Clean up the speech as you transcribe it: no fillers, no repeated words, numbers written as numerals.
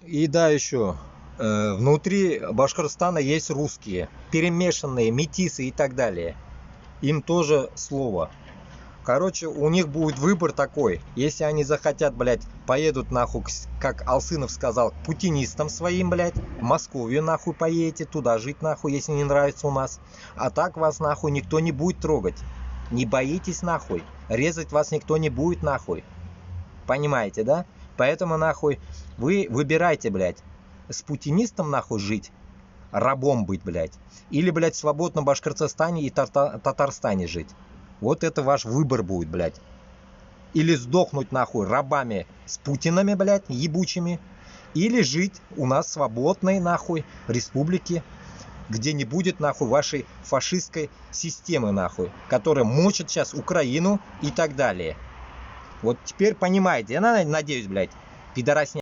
И да, еще. Внутри Башкортостана есть русские, перемешанные, метисы и так далее. Им тоже слово. Короче, у них будет выбор такой. Если они захотят, блядь, поедут нахуй, как Алсынов сказал, к путинистам своим, блядь, в Московию нахуй поедете, туда жить нахуй, если не нравится у нас. А так вас нахуй никто не будет трогать. Не боитесь нахуй. Резать вас никто не будет нахуй. Понимаете, да? Поэтому нахуй вы выбирайте, блядь, с путинистом нахуй жить, рабом быть, блядь. Или, блядь, в свободном Башкортостане и Татарстане жить. Вот это ваш выбор будет, блядь. Или сдохнуть нахуй рабами с Путинами, блядь, ебучими. Или жить у нас свободной нахуй республике, где не будет нахуй вашей фашистской системы нахуй, которая мочит сейчас Украину и так далее. Вот теперь понимаете, я надеюсь, блядь, пидорасня.